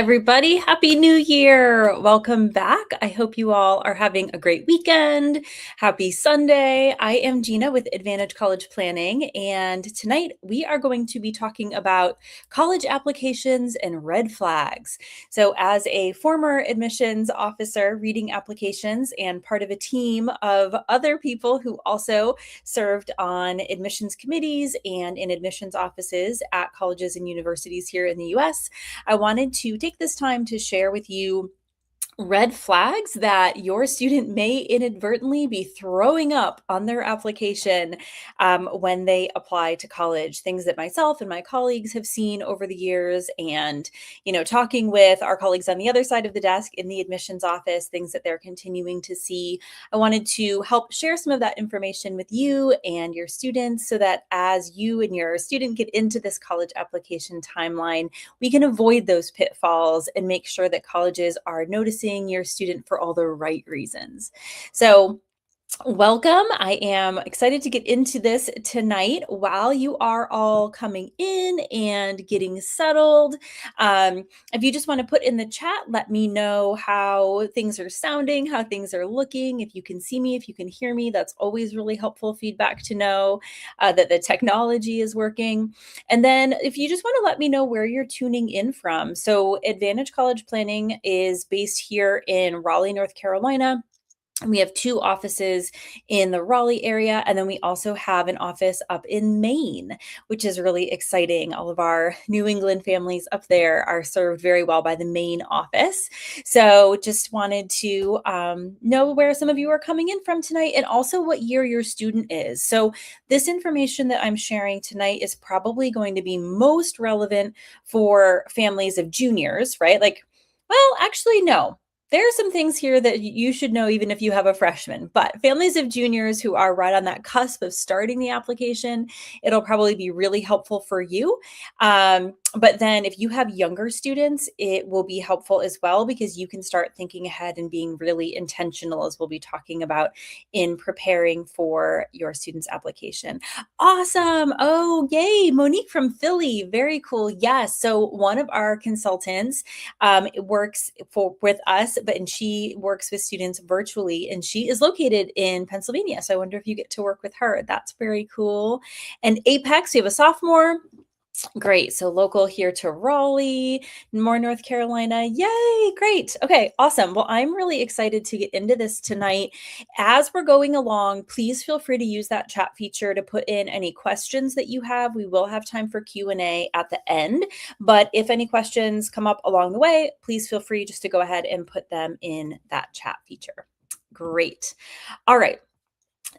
everybody. Happy New Year. Welcome back. I hope you all are having a great weekend. Happy Sunday. I am Gina with Advantage College Planning, and tonight we are going to be talking about college applications and red flags. So, as a former admissions officer reading applications and part of a team of other people who also served on admissions committees and in admissions offices at colleges and universities here in the US, I wanted to take this time to share with you red flags that your student may inadvertently be throwing up on their application when they apply to college. Things that myself and my colleagues have seen over the years, and talking with our colleagues on the other side of the desk in the admissions office, things that they're continuing to see. I wanted to help share some of that information with you and your students so that as you and your student get into this college application timeline, we can avoid those pitfalls and make sure that colleges are noticing your student for all the right reasons. So welcome. I am excited to get into this tonight while you are all coming in and getting settled. If you just want to put in the chat, let me know how things are sounding, how things are looking. If you can see me, if you can hear me, that's always really helpful feedback to know that the technology is working. And then if you just want to let me know where you're tuning in from. So Advantage College Planning is based here in Raleigh, North Carolina. We have two offices in the Raleigh area, and then we also have an office up in Maine, which is really exciting. All of our New England families up there are served very well by the Maine office. So just wanted to know where some of you are coming in from tonight and also what year your student is. So this information that I'm sharing tonight is probably going to be most relevant for families of juniors, right? Well, actually, no. There are some things here that you should know even if you have a freshman, but families of juniors who are right on that cusp of starting the application, it'll probably be really helpful for you. But then if you have younger students, it will be helpful as well because you can start thinking ahead and being really intentional, as we'll be talking about in preparing for your student's application. Awesome. Oh, yay. Monique from Philly. Very cool. Yes. So one of our consultants works with us, and she works with students virtually, and she is located in Pennsylvania. So I wonder if you get to work with her. That's very cool. And Apex, we have a sophomore. Great. So local here to Raleigh, more North Carolina. Yay. Great. Okay. Awesome. Well, I'm really excited to get into this tonight. As we're going along, please feel free to use that chat feature to put in any questions that you have. We will have time for Q&A at the end, but if any questions come up along the way, please feel free just to go ahead and put them in that chat feature. Great. All right.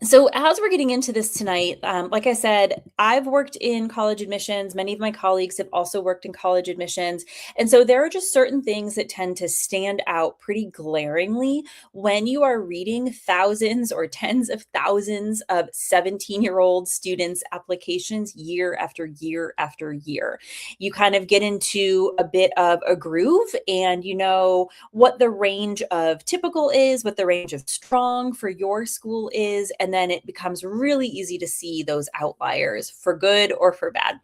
So as we're getting into this tonight, like I said, I've worked in college admissions. Many of my colleagues have also worked in college admissions. And so there are just certain things that tend to stand out pretty glaringly when you are reading thousands or tens of thousands of 17-year-old students' applications year after year after year. You kind of get into a bit of a groove, and you know what the range of typical is, what the range of strong for your school is, and then it becomes really easy to see those outliers for good or for bad.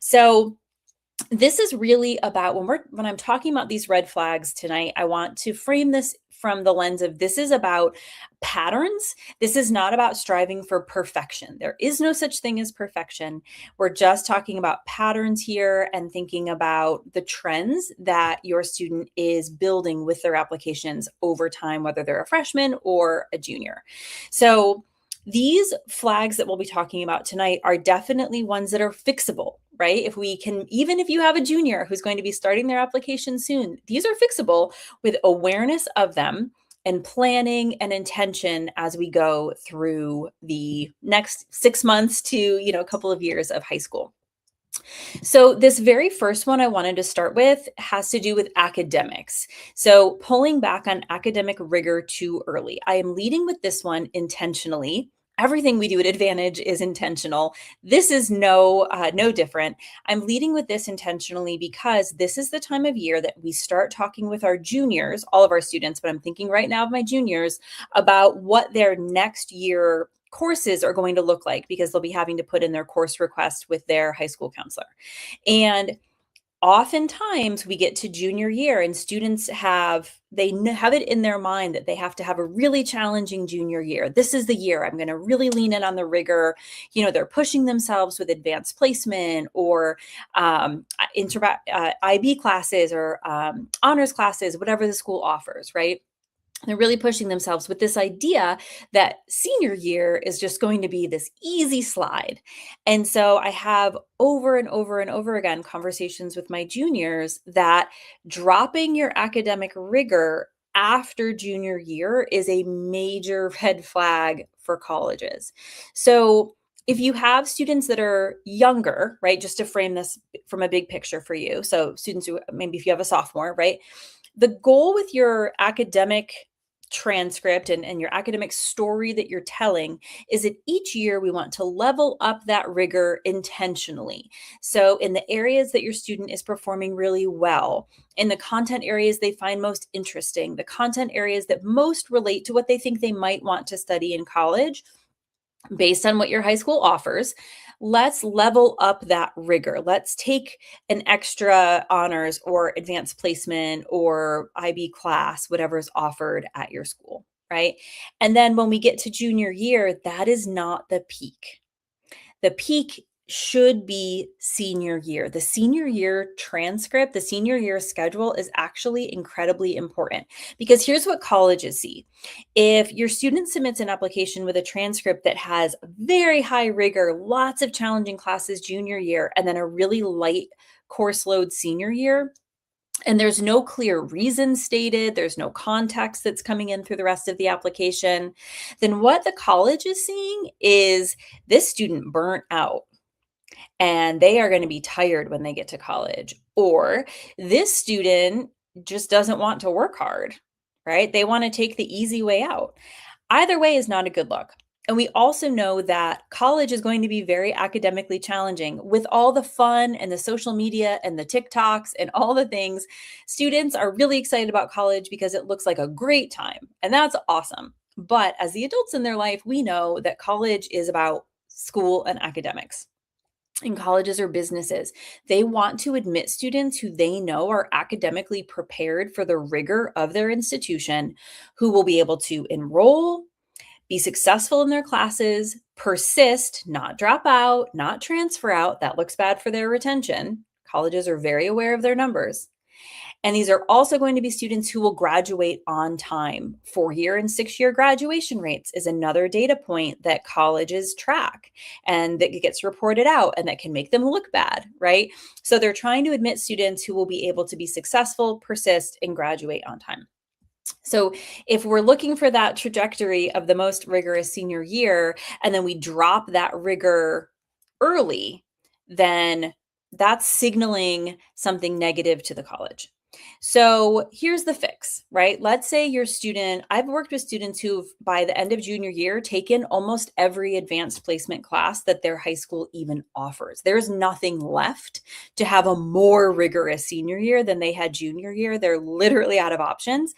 So this is really about when I'm talking about these red flags tonight, I want to frame this from the lens of this is about patterns. This is not about striving for perfection. There is no such thing as perfection. We're just talking about patterns here and thinking about the trends that your student is building with their applications over time, whether they're a freshman or a junior. So these flags that we'll be talking about tonight are definitely ones that are fixable, right? If we can, even if you have a junior who's going to be starting their application soon, these are fixable with awareness of them and planning and intention as we go through the next 6 months to, a couple of years of high school. So this very first one I wanted to start with has to do with academics. So pulling back on academic rigor too early. I am leading with this one intentionally. Everything we do at Advantage is intentional. This is no different. I'm leading with this intentionally because this is the time of year that we start talking with our juniors, all of our students, but I'm thinking right now of my juniors, about what their next year courses are going to look like, because they'll be having to put in their course request with their high school counselor. And Oftentimes we get to junior year and students have it in their mind that they have to have a really challenging junior year. This is the year I'm going to really lean in on the rigor. They're pushing themselves with advanced placement or IB classes or honors classes, whatever the school offers, right? They're really pushing themselves with this idea that senior year is just going to be this easy slide. And so I have over and over and over again conversations with my juniors that dropping your academic rigor after junior year is a major red flag for colleges. So if you have students that are younger, right, just to frame this from a big picture for you. So students who maybe if you have a sophomore, right, the goal with your academic transcript and your academic story that you're telling is that each year we want to level up that rigor intentionally. So, in the areas that your student is performing really well, in the content areas they find most interesting, the content areas that most relate to what they think they might want to study in college, based on what your high school offers, let's level up that rigor. Let's take an extra honors or advanced placement or IB class, whatever is offered at your school, right? And then when we get to junior year, that is not the peak. The peak should be senior year. The senior year transcript, the senior year schedule is actually incredibly important because here's what colleges see. If your student submits an application with a transcript that has very high rigor, lots of challenging classes junior year, and then a really light course load senior year, and there's no clear reason stated, there's no context that's coming in through the rest of the application, then what the college is seeing is this student burnt out and they are going to be tired when they get to college. Or this student just doesn't want to work hard, right? They want to take the easy way out. Either way is not a good look. And we also know that college is going to be very academically challenging with all the fun and the social media and the TikToks and all the things. Students are really excited about college because it looks like a great time, and that's awesome. But as the adults in their life, we know that college is about school and academics. In colleges or businesses, they want to admit students who they know are academically prepared for the rigor of their institution, who will be able to enroll, be successful in their classes, persist, not drop out, not transfer out. That looks bad for their retention. Colleges are very aware of their numbers. And these are also going to be students who will graduate on time. 4-year and 6-year graduation rates is another data point that colleges track and that gets reported out and that can make them look bad, right? So they're trying to admit students who will be able to be successful, persist, and graduate on time. So if we're looking for that trajectory of the most rigorous senior year, and then we drop that rigor early, then that's signaling something negative to the college. So here's the fix, right? Let's say your student, I've worked with students who've by the end of junior year taken almost every advanced placement class that their high school even offers. There's nothing left to have a more rigorous senior year than they had junior year. They're literally out of options.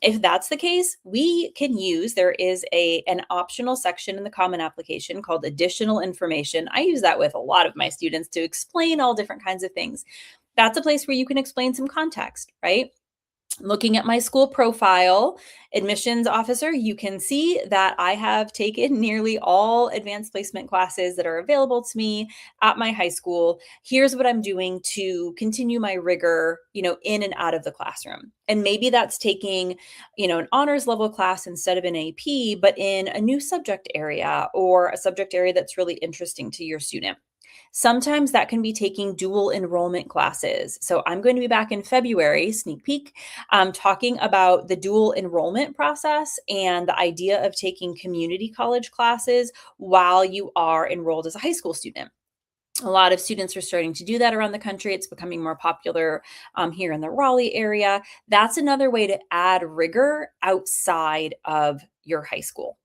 If that's the case, we can use, there is an optional section in the Common Application called additional information. I use that with a lot of my students to explain all different kinds of things. That's a place where you can explain some context, right? Looking at my school profile, admissions officer, you can see that I have taken nearly all advanced placement classes that are available to me at my high school. Here's what I'm doing to continue my rigor, in and out of the classroom. And maybe that's taking, an honors level class instead of an AP, but in a new subject area or a subject area that's really interesting to your student. Sometimes that can be taking dual enrollment classes. So I'm going to be back in February, sneak peek, talking about the dual enrollment process and the idea of taking community college classes while you are enrolled as a high school student. A lot of students are starting to do that around the country. It's becoming more popular here in the Raleigh area. That's another way to add rigor outside of your high school.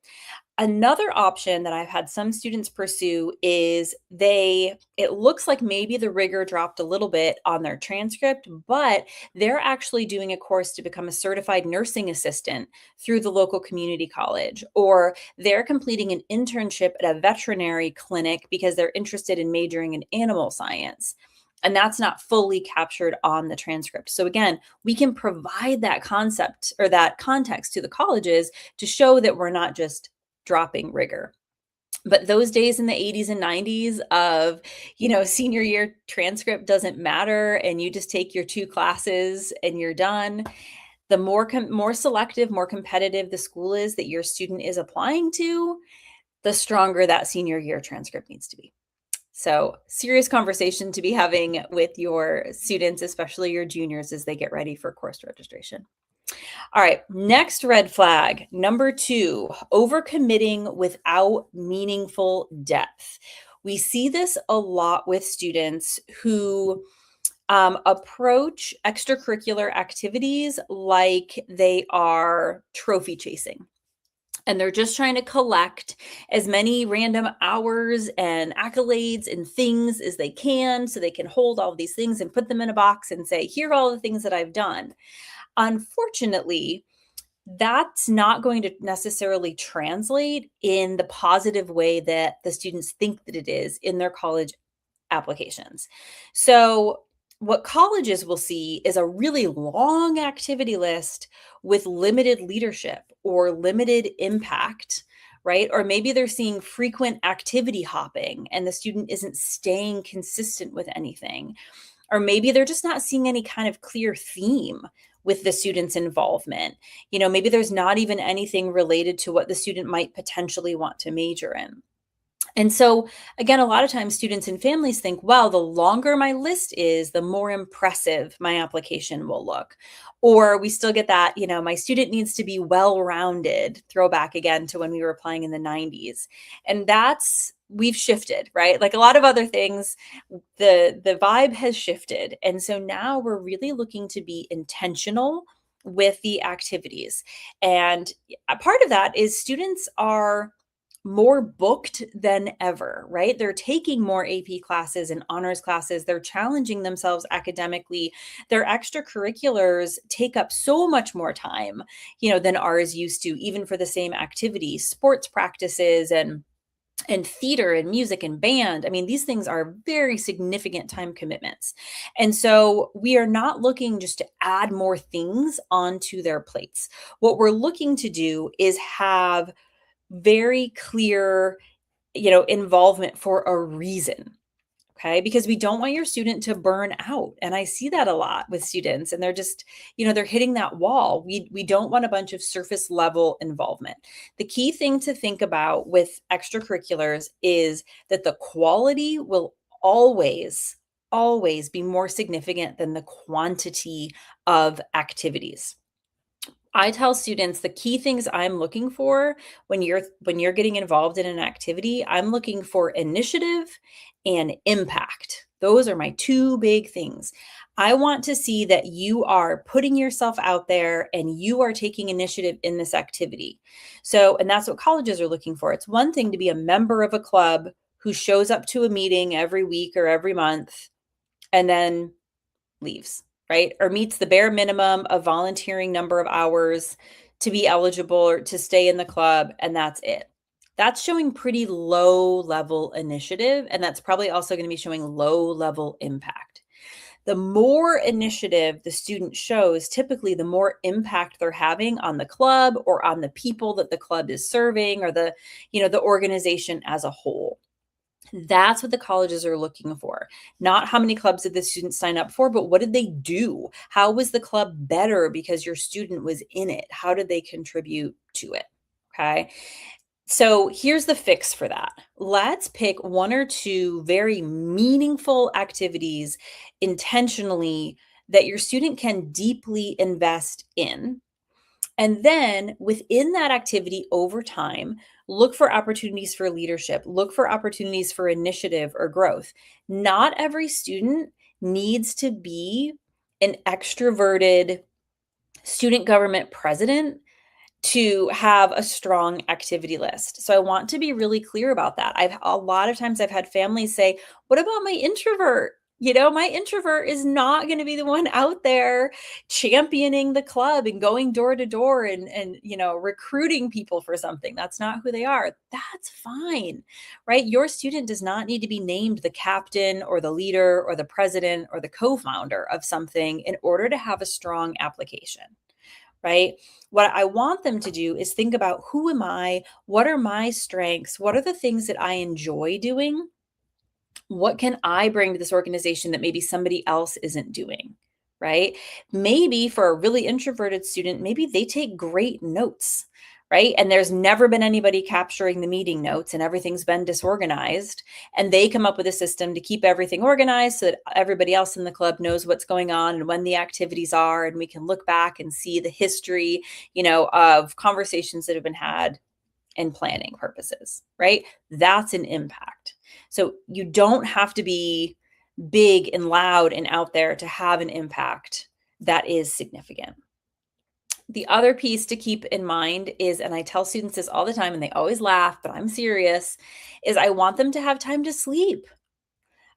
Another option that I've had some students pursue is it looks like maybe the rigor dropped a little bit on their transcript, but they're actually doing a course to become a certified nursing assistant through the local community college, or they're completing an internship at a veterinary clinic because they're interested in majoring in animal science. And that's not fully captured on the transcript. So again, we can provide that concept or that context to the colleges to show that we're not just dropping rigor. But those days in the 80s and 90s of, senior year transcript doesn't matter and you just take your 2 classes and you're done. The more selective, more competitive the school is that your student is applying to, the stronger that senior year transcript needs to be. So, serious conversation to be having with your students, especially your juniors, as they get ready for course registration. All right, next red flag, number 2, overcommitting without meaningful depth. We see this a lot with students who approach extracurricular activities like they are trophy chasing. And they're just trying to collect as many random hours and accolades and things as they can so they can hold all these things and put them in a box and say, here are all the things that I've done. Unfortunately, that's not going to necessarily translate in the positive way that the students think that it is in their college applications. So, what colleges will see is a really long activity list with limited leadership or limited impact, right? Or maybe they're seeing frequent activity hopping and the student isn't staying consistent with anything. Or maybe they're just not seeing any kind of clear theme with the student's involvement. Maybe there's not even anything related to what the student might potentially want to major in. And so, again, a lot of times students and families think, well, the longer my list is, the more impressive my application will look. Or we still get that, my student needs to be well rounded, throwback again to when we were applying in the 90s. And we've shifted, right? Like a lot of other things, the vibe has shifted. And so now we're really looking to be intentional with the activities. And a part of that is students are more booked than ever, right? They're taking more AP classes and honors classes. They're challenging themselves academically. Their extracurriculars take up so much more time, than ours used to, even for the same activity, sports practices and theater and music and band. I mean, these things are very significant time commitments. And so we are not looking just to add more things onto their plates. What we're looking to do is have very clear, involvement for a reason. Okay. Because we don't want your student to burn out. And I see that a lot with students and they're just, they're hitting that wall. We don't want a bunch of surface level involvement. The key thing to think about with extracurriculars is that the quality will always be more significant than the quantity of activities. I tell students the key things I'm looking for when you're getting involved in an activity, I'm looking for initiative and impact. Those are my 2 big things. I want to see that you are putting yourself out there and you are taking initiative in this activity. So, and that's what colleges are looking for. It's one thing to be a member of a club who shows up to a meeting every week or every month and then leaves, right? Or meets the bare minimum of volunteering number of hours to be eligible or to stay in the club, and that's it. That's showing pretty low level initiative, and that's probably also going to be showing low level impact. The more initiative the student shows, typically the more impact they're having on the club or on the people that the club is serving or the organization as a whole. That's what the colleges are looking for. Not how many clubs did the students sign up for, but what did they do? How was the club better because your student was in it? How did they contribute to it? Okay. So here's the fix for that. Let's pick 1 or 2 very meaningful activities intentionally that your student can deeply invest in. And then within that activity over time, look for opportunities for leadership, look for opportunities for initiative or growth. Not every student needs to be an extroverted student government president to have a strong activity list. So I want to be really clear about that. A lot of times I've had families say, "What about my introvert?" My introvert is not going to be the one out there championing the club and going door to door and recruiting people for something. That's not who they are. That's fine, right? Your student does not need to be named the captain or the leader or the president or the co-founder of something in order to have a strong application, right? What I want them to do is think about, who am I? What are my strengths? What are the things that I enjoy doing? What can I bring to this organization that maybe somebody else isn't doing? Right? Maybe for a really introverted student, maybe they take great notes, right? And there's never been anybody capturing the meeting notes and everything's been disorganized. And they come up with a system to keep everything organized so that everybody else in the club knows what's going on and when the activities are. And we can look back and see the history, of conversations that have been had and planning purposes, right? That's an impact. So you don't have to be big and loud and out there to have an impact that is significant. The other piece to keep in mind is, and I tell students this all the time and they always laugh, but I'm serious, is I want them to have time to sleep.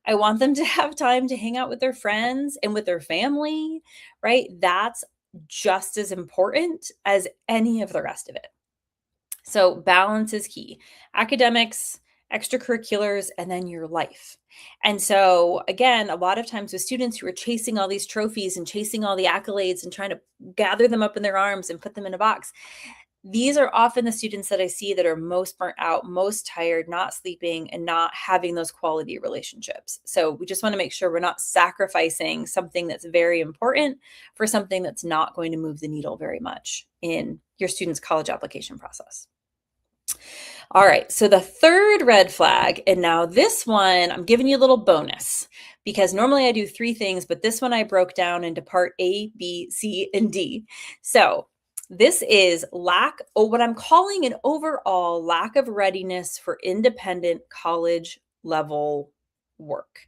I want them to have time to hang out with their friends and with their family, right? That's just as important as any of the rest of it. So balance is key. Academics, extracurriculars, and then your life. And so again, a lot of times with students who are chasing all these trophies and chasing all the accolades and trying to gather them up in their arms and put them in a box, these are often the students that I see that are most burnt out, most tired, not sleeping, and not having those quality relationships. So we just want to make sure we're not sacrificing something that's very important for something that's not going to move the needle very much in your student's college application process. All right, so the third red flag, and now this one, I'm giving you a little bonus because normally I do 3 things, but this one I broke down into part A, B, C, and D. So this is what I'm calling an overall lack of readiness for independent college level work.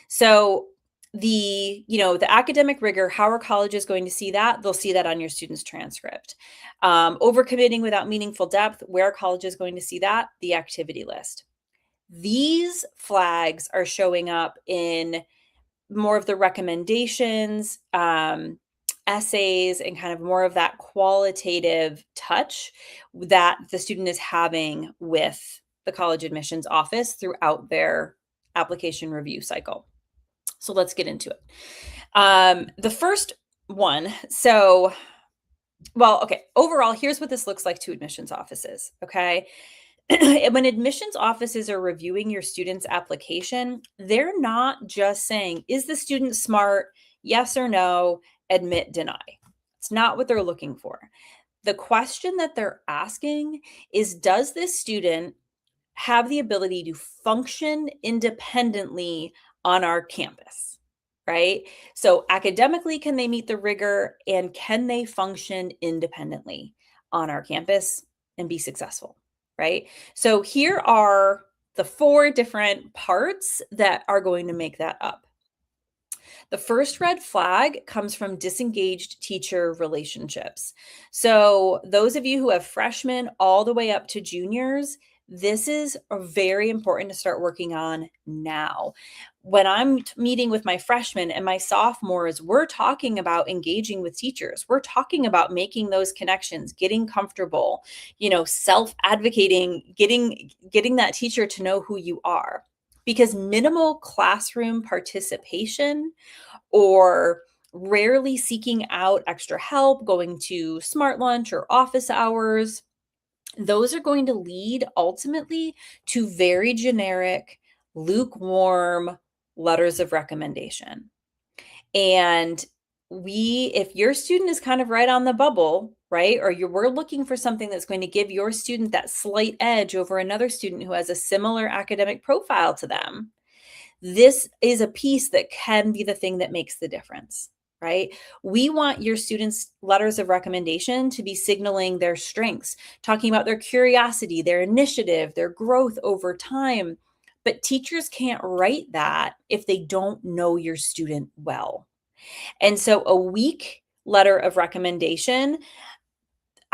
So the academic rigor, how are colleges going to see that? They'll see that on your student's transcript. Overcommitting without meaningful depth, where are colleges going to see that? The activity list. These flags are showing up in more of the recommendations, essays, and kind of more of that qualitative touch that the student is having with the college admissions office throughout their application review cycle. So let's get into it. The first one, overall, here's what this looks like to admissions offices, okay? When admissions offices are reviewing your student's application, they're not just saying, is the student smart? Yes or no, admit, deny. It's not what they're looking for. The question that they're asking is, does this student have the ability to function independently on our campus, right? So academically, can they meet the rigor, and can they function independently on our campus and be successful, right? So here are the 4 different parts that are going to make that up. The first red flag comes from disengaged teacher relationships. So those of you who have freshmen all the way up to juniors, this is very important to start working on now. When I'm meeting with my freshmen and my sophomores, we're talking about engaging with teachers. We're talking about making those connections, getting comfortable, self-advocating, getting that teacher to know who you are. Because minimal classroom participation or rarely seeking out extra help, going to smart lunch or office hours, those are going to lead ultimately to very generic, lukewarm letters of recommendation. And if your student is kind of right on the bubble, right, or we're looking for something that's going to give your student that slight edge over another student who has a similar academic profile to them, this is a piece that can be the thing that makes the difference, right? We want your students' letters of recommendation to be signaling their strengths, talking about their curiosity, their initiative, their growth over time. But teachers can't write that if they don't know your student well. And so a weak letter of recommendation,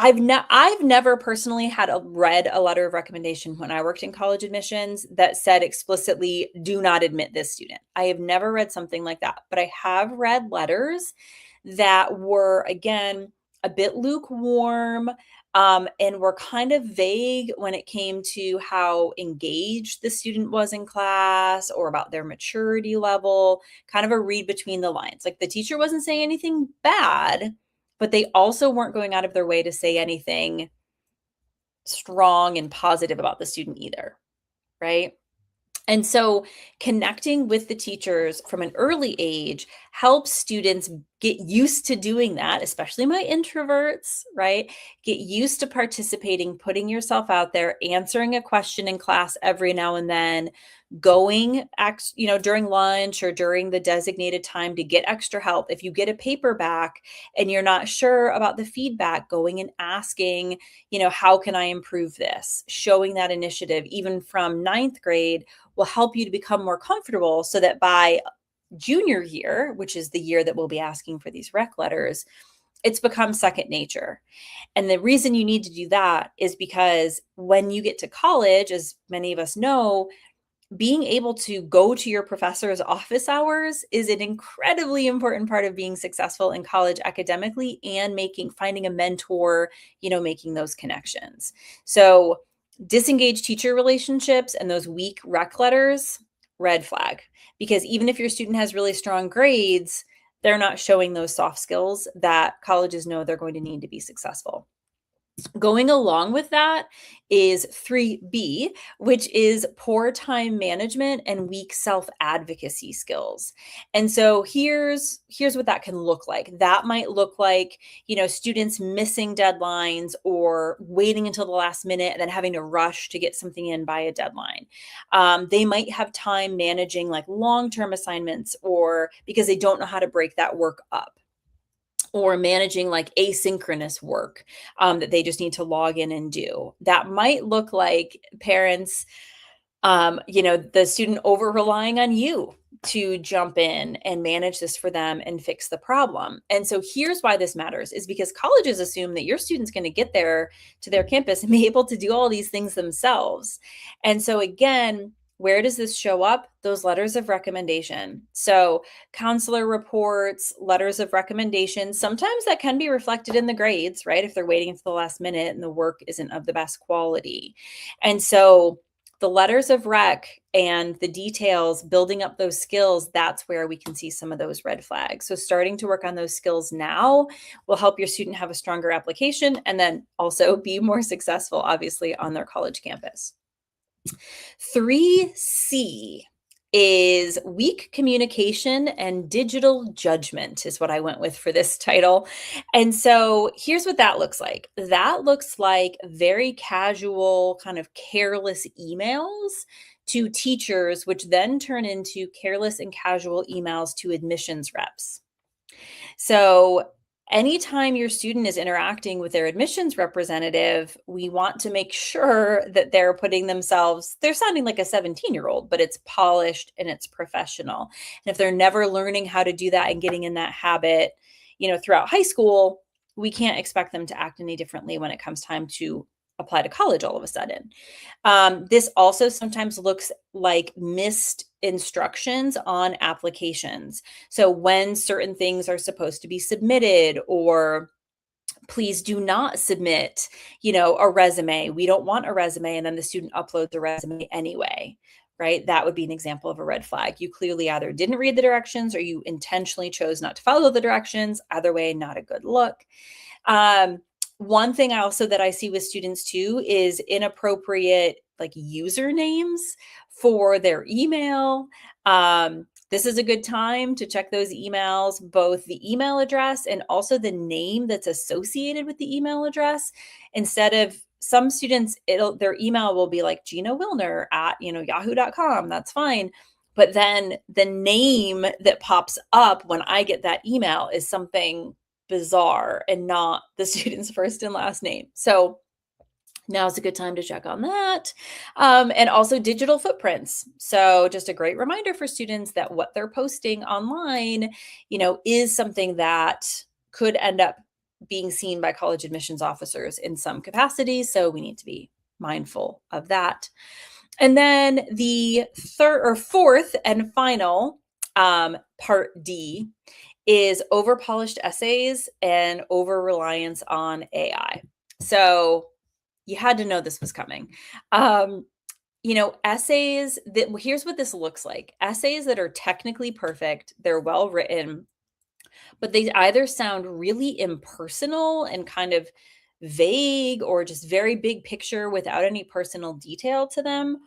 I've never personally read a letter of recommendation when I worked in college admissions that said explicitly, "Do not admit this student." I have never read something like that, but I have read letters that were, again, a bit lukewarm, and were kind of vague when it came to how engaged the student was in class or about their maturity level, kind of a read between the lines. Like, the teacher wasn't saying anything bad, but they also weren't going out of their way to say anything strong and positive about the student either, right? And so connecting with the teachers from an early age helps students get used to doing that, especially my introverts, right? Get used to participating, putting yourself out there, answering a question in class every now and then, going during lunch or during the designated time to get extra help. If you get a paper back and you're not sure about the feedback, going and asking, how can I improve this? Showing that initiative, even from ninth grade, will help you to become more comfortable so that by junior year, which is the year that we'll be asking for these rec letters, it's become second nature. And the reason you need to do that is because when you get to college, as many of us know, being able to go to your professor's office hours is an incredibly important part of being successful in college academically and finding a mentor, making those connections. So disengaged teacher relationships and those weak rec letters, red flag. Because even if your student has really strong grades, they're not showing those soft skills that colleges know they're going to need to be successful. Going along with that is 3B, which is poor time management and weak self-advocacy skills. And so here's what that can look like. That might look like, students missing deadlines or waiting until the last minute and then having to rush to get something in by a deadline. They might have time managing like long-term assignments or because they don't know how to break that work up, or managing like asynchronous work that they just need to log in and do. That might look like parents, the student over relying on you to jump in and manage this for them and fix the problem. And so here's why this matters is because colleges assume that your student's going to get there to their campus and be able to do all these things themselves. And so again, where does this show up? Those letters of recommendation. So counselor reports, letters of recommendation, sometimes that can be reflected in the grades, right? If they're waiting until the last minute and the work isn't of the best quality. And so the letters of rec and the details, building up those skills, that's where we can see some of those red flags. So starting to work on those skills now will help your student have a stronger application and then also be more successful, obviously, on their college campus. 3C is weak communication and digital judgment is what I went with for this title. And so here's what that looks like. That looks like very casual, kind of careless emails to teachers, which then turn into careless and casual emails to admissions reps. So anytime your student is interacting with their admissions representative, we want to make sure that they're sounding like a 17-year-old, but it's polished and it's professional. And if they're never learning how to do that and getting in that habit, throughout high school, we can't expect them to act any differently when it comes time to apply to college all of a sudden. This also sometimes looks like missed instructions on applications. So when certain things are supposed to be submitted, or please do not submit, a resume. We don't want a resume. And then the student uploads the resume anyway, right? That would be an example of a red flag. You clearly either didn't read the directions or you intentionally chose not to follow the directions. Either way, not a good look. One thing that I see with students too is inappropriate like usernames for their email. This is a good time to check those emails, both the email address and also the name that's associated with the email address. Instead of some students, their email will be like Gina Wilner at yahoo.com. That's fine. But then the name that pops up when I get that email is something bizarre and not the student's first and last name. So now's a good time to check on that. And also digital footprints. So just a great reminder for students that what they're posting online, is something that could end up being seen by college admissions officers in some capacity. So we need to be mindful of that. And then the third or fourth and final part D is over polished essays and over reliance on AI. So you had to know this was coming. Um, essays that here's what this looks like. Essays that are technically perfect, they're well written, but they either sound really impersonal and kind of vague or just very big picture without any personal detail to them,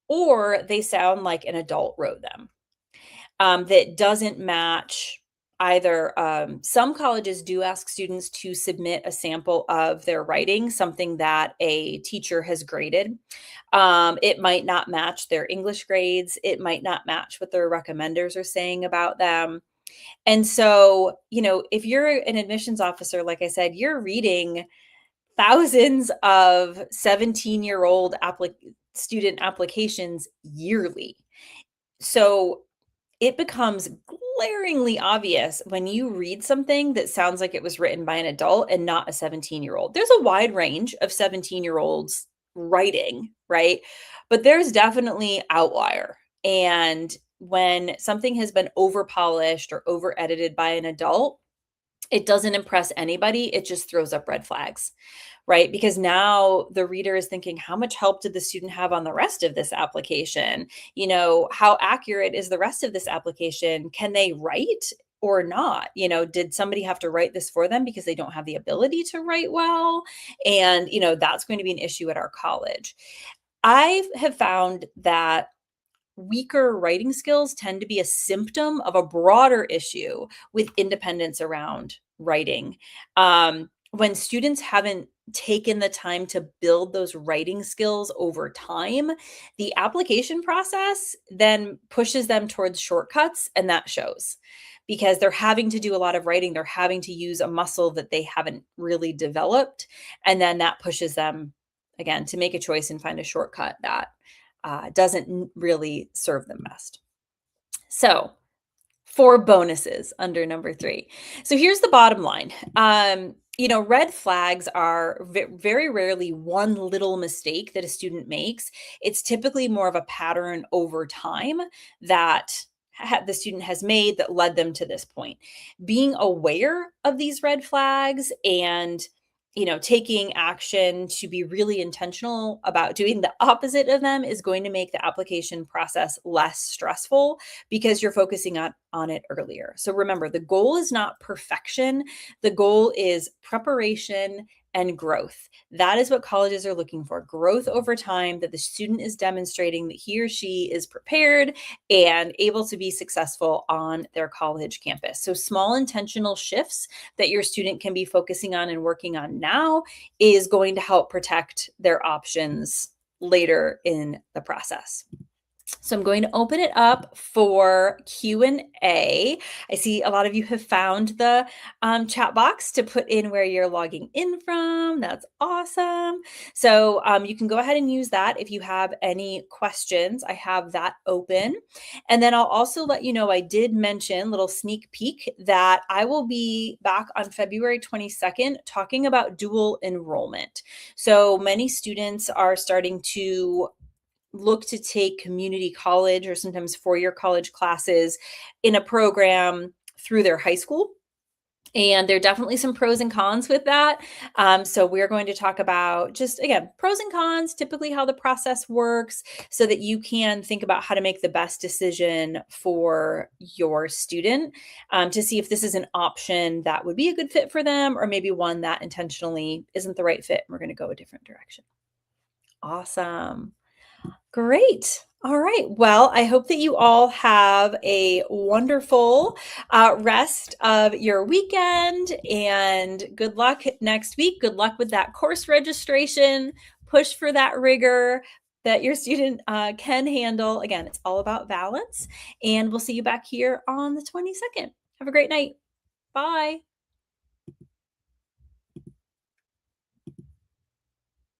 or they sound like an adult wrote them that doesn't match either. Some colleges do ask students to submit a sample of their writing, something that a teacher has graded. It might not match their English grades. It might not match what their recommenders are saying about them. And so, if you're an admissions officer, like I said, you're reading thousands of 17-year-old student applications yearly. So it becomes glaringly obvious when you read something that sounds like it was written by an adult and not a 17-year-old. There's a wide range of 17-year-olds writing, right? But there's definitely outlier. And when something has been over polished or over edited by an adult, it doesn't impress anybody. It just throws up red flags, right? Because now the reader is thinking, how much help did the student have on the rest of this application? How accurate is the rest of this application? Can they write or not? Did somebody have to write this for them because they don't have the ability to write well? And, that's going to be an issue at our college. I have found that weaker writing skills tend to be a symptom of a broader issue with independence around writing. When students haven't taken the time to build those writing skills over time, the application process then pushes them towards shortcuts, and that shows because they're having to do a lot of writing. They're having to use a muscle that they haven't really developed. And then that pushes them, again, to make a choice and find a shortcut that doesn't really serve them best. So, 4 bonuses under number 3. So here's the bottom line. Red flags are very rarely one little mistake that a student makes. It's typically more of a pattern over time that the student has made that led them to this point. Being aware of these red flags and taking action to be really intentional about doing the opposite of them is going to make the application process less stressful because you're focusing on it earlier. So remember, the goal is not perfection. The goal is preparation and growth. That is what colleges are looking for. Growth over time, that the student is demonstrating that he or she is prepared and able to be successful on their college campus. So small intentional shifts that your student can be focusing on and working on now is going to help protect their options later in the process. So I'm going to open it up for Q&A. I see a lot of you have found the chat box to put in where you're logging in from. That's awesome. So you can go ahead and use that if you have any questions. I have that open. And then I'll also let you know, I did mention, little sneak peek, that I will be back on February 22nd talking about dual enrollment. So many students are starting to look to take community college or sometimes four-year college classes in a program through their high school. And there are definitely some pros and cons with that. So we're going to talk about just, again, pros and cons, typically how the process works, so that you can think about how to make the best decision for your student to see if this is an option that would be a good fit for them, or maybe one that intentionally isn't the right fit and we're going to go a different direction. Awesome. Great. All right. Well, I hope that you all have a wonderful rest of your weekend, and good luck next week. Good luck with that course registration. Push for that rigor that your student can handle. Again, it's all about balance, and we'll see you back here on the 22nd. Have a great night. Bye.